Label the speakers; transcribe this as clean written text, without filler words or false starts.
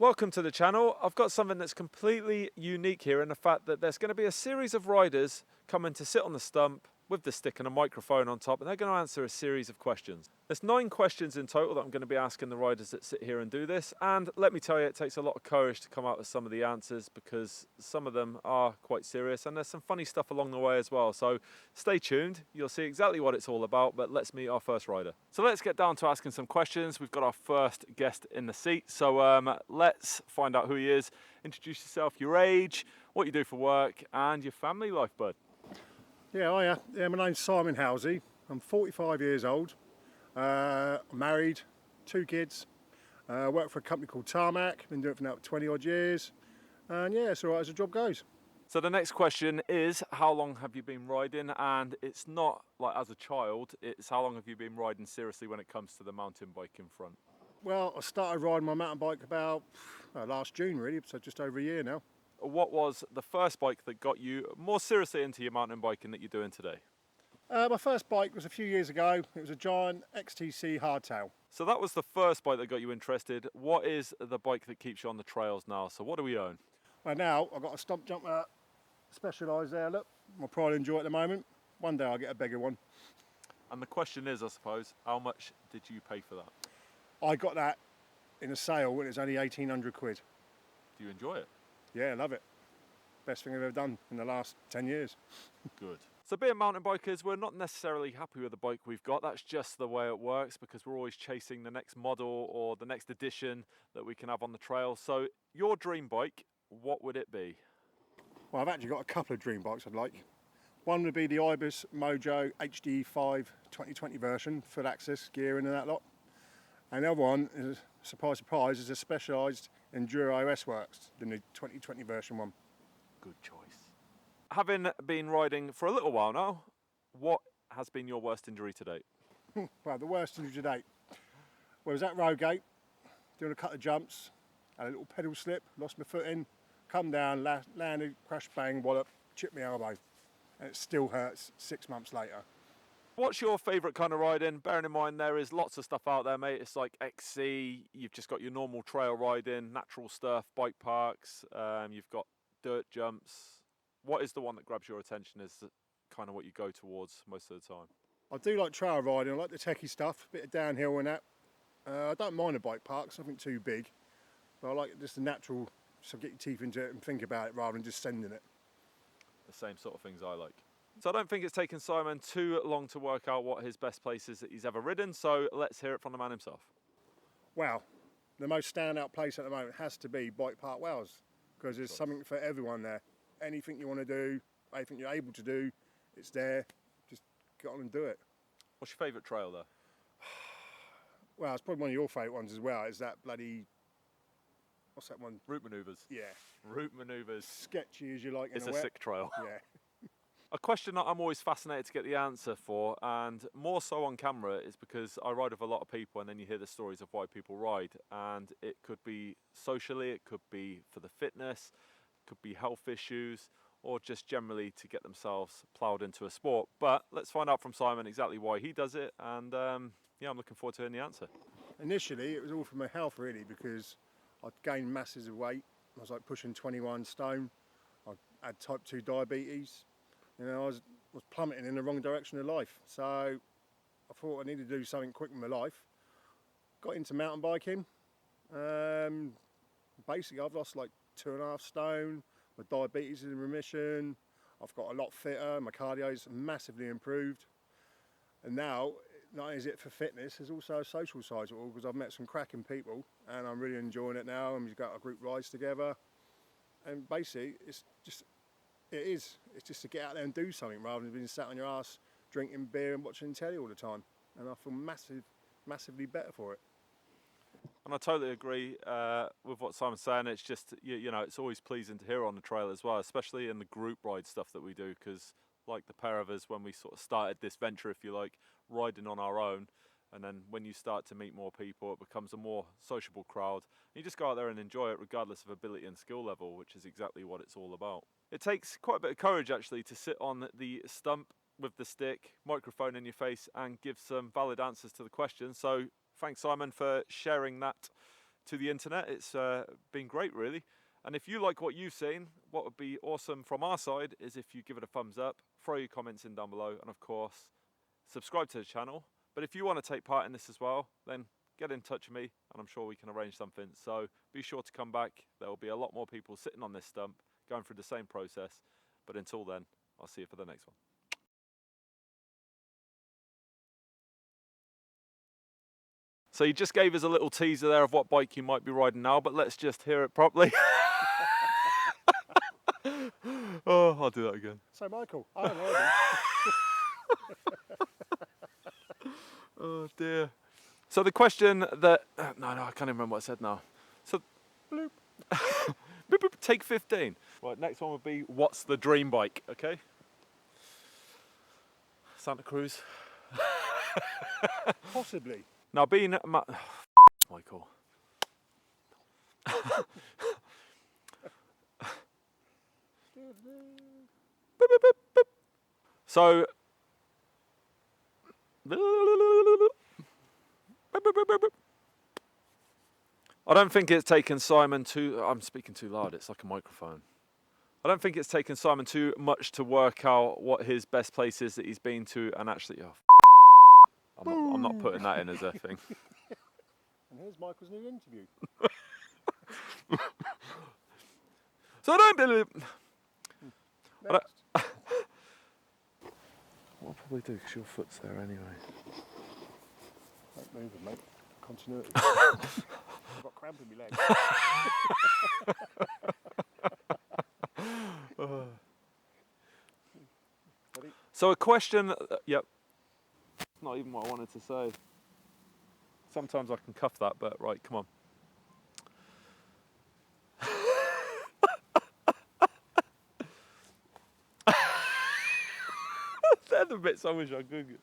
Speaker 1: Welcome to the channel. I've got something that's completely unique here in the fact that there's going to be a series of riders coming to sit on the stump with the stick and a microphone on top, and they're going to answer a series of questions. There's 9 questions in total that I'm going to be asking the riders that sit here and do this, and let me tell you, it takes a lot of courage to come out with some of the answers because some of them are quite serious and there's some funny stuff along the way as well. So stay tuned, you'll see exactly what it's all about, but let's meet our first rider. So let's get down to asking some questions. We've got our first guest in the seat, so let's find out who he is. Introduce yourself, your age, what you do for work, and your family life, bud.
Speaker 2: Yeah, my name's Simon Housey. I'm 45 years old. I'm married, 2 kids. Work for a company called Tarmac. Been doing it for now 20 odd years. And yeah, it's all right as the job goes.
Speaker 1: So the next question is, how long have you been riding? And it's not like as a child, it's how long have you been riding seriously when it comes to the mountain bike in front?
Speaker 2: Well, I started riding my mountain bike about last June really, so just over a year now.
Speaker 1: What was the first bike that got you more seriously into your mountain biking that you're doing today?
Speaker 2: My first bike was a few years ago. It was a Giant XTC hardtail.
Speaker 1: So that was the first bike that got you interested. What is the bike that keeps you on the trails now? So what do we own?
Speaker 2: Well, now I've got a stump jumper Specialised there, look. My pride and joy at the moment. One day I'll get a bigger one.
Speaker 1: And the question is, I suppose, how much did you pay for that?
Speaker 2: I got that in a sale when it was only 1,800 quid.
Speaker 1: Do you enjoy it?
Speaker 2: Yeah, I love it. Best thing I've ever done in the last 10 years.
Speaker 1: Good. So being mountain bikers, we're not necessarily happy with the bike we've got. That's just the way it works because we're always chasing the next model or the next edition that we can have on the trail. So your dream bike, what would it be?
Speaker 2: Well, I've actually got a couple of dream bikes I'd like. One would be the Ibis Mojo HD5 2020 version, full access gearing and that lot. And the other one, is, surprise, surprise, is a Specialised Enduro S Works, the new 2020 version one.
Speaker 1: Good choice. Having been riding for a little while now, what has been your worst injury to date?
Speaker 2: Well, the worst injury to date. Well, I was at Rowgate, doing a couple of jumps, had a little pedal slip, lost my footing, come down, landed, crash bang, wallop, chipped my elbow. And it still hurts 6 months later.
Speaker 1: What's your favourite kind of riding? Bearing in mind there is lots of stuff out there, mate. It's like XC, you've just got your normal trail riding, natural stuff, bike parks, you've got dirt jumps. What is the one that grabs your attention as kind of what you go towards most of the time?
Speaker 2: I do like trail riding, I like the techie stuff, a bit of downhill and that. I don't mind a bike park, something too big. But I like just the natural, so get your teeth into it and think about it rather than just sending it.
Speaker 1: The same sort of things I like. So I don't think it's taken Simon too long to work out what his best place is that he's ever ridden, so let's hear it from the man himself.
Speaker 2: Wow, the most standout place at the moment has to be Bike Park Wales, because there's something for everyone there. Anything you want to do, anything you're able to do, it's there. Just get on and do it.
Speaker 1: What's your favourite trail there?
Speaker 2: Well, it's probably one of your favourite ones as well, is that bloody, what's that one?
Speaker 1: Route manoeuvres.
Speaker 2: Yeah.
Speaker 1: Route manoeuvres.
Speaker 2: Sketchy as you like.
Speaker 1: It's a sick trail.
Speaker 2: Yeah.
Speaker 1: A question that I'm always fascinated to get the answer for, and more so on camera, is because I ride with a lot of people and then you hear the stories of why people ride, and it could be socially, it could be for the fitness, it could be health issues, or just generally to get themselves ploughed into a sport. But let's find out from Simon exactly why he does it, and yeah, I'm looking forward to hearing the answer.
Speaker 2: Initially, it was all for my health really, because I'd gained masses of weight. I was like pushing 21 stone. I had type 2 diabetes. You know, I was plummeting in the wrong direction of life. So I thought I needed to do something quick in my life. Got into mountain biking. Basically, I've lost like 2.5 stone. My diabetes is in remission. I've got a lot fitter. My cardio's massively improved. And now, not only is it for fitness, there's also a social side to it all, because I've met some cracking people and I'm really enjoying it now. And we've got a group rides together. And basically, it's just to get out there and do something rather than being sat on your ass drinking beer and watching telly all the time. And I feel massively better for it.
Speaker 1: And I totally agree with what Simon's saying. It's just, you know, it's always pleasing to hear on the trail as well, especially in the group ride stuff that we do, because like the pair of us, when we sort of started this venture, if you like, riding on our own, and then when you start to meet more people, it becomes a more sociable crowd. You just go out there and enjoy it regardless of ability and skill level, which is exactly what it's all about. It takes quite a bit of courage actually to sit on the stump with the stick, microphone in your face, and give some valid answers to the questions. So thanks Simon for sharing that to the internet. It's been great, really. And if you like what you've seen, what would be awesome from our side is if you give it a thumbs up, throw your comments in down below, and of course, subscribe to the channel. But if you want to take part in this as well, then get in touch with me, and I'm sure we can arrange something. So be sure to come back. There will be a lot more people sitting on this stump, going through the same process. But until then, I'll see you for the next one. So you just gave us a little teaser there of what bike you might be riding now, but let's just hear it properly. Oh, I'll do that again.
Speaker 2: So Michael, I am riding.
Speaker 1: Oh dear. So the question that, no, I can't even remember what I said now. So,
Speaker 2: Bloop.
Speaker 1: Boop, boop, take 15. Right, next one would be, what's the dream bike, okay? Santa Cruz.
Speaker 2: Possibly.
Speaker 1: Now being, Michael. Boop, boop, boop, boop. So, I don't think it's taken Simon I'm speaking too loud, it's like a microphone. I don't think it's taken Simon too much to work out what his best place is that he's been to, and actually, I'm not putting that in as a thing.
Speaker 2: And here's Michael's new interview.
Speaker 1: So I don't believe...
Speaker 2: Next.
Speaker 1: What I'll probably do, because your foot's there anyway.
Speaker 2: Don't move it, mate. Continuity. I've got cramp in my leg. Ready?
Speaker 1: So a question, yep. Not even what I wanted to say. Sometimes I can cuff that, but right, come on. They're the bits I wish I could get.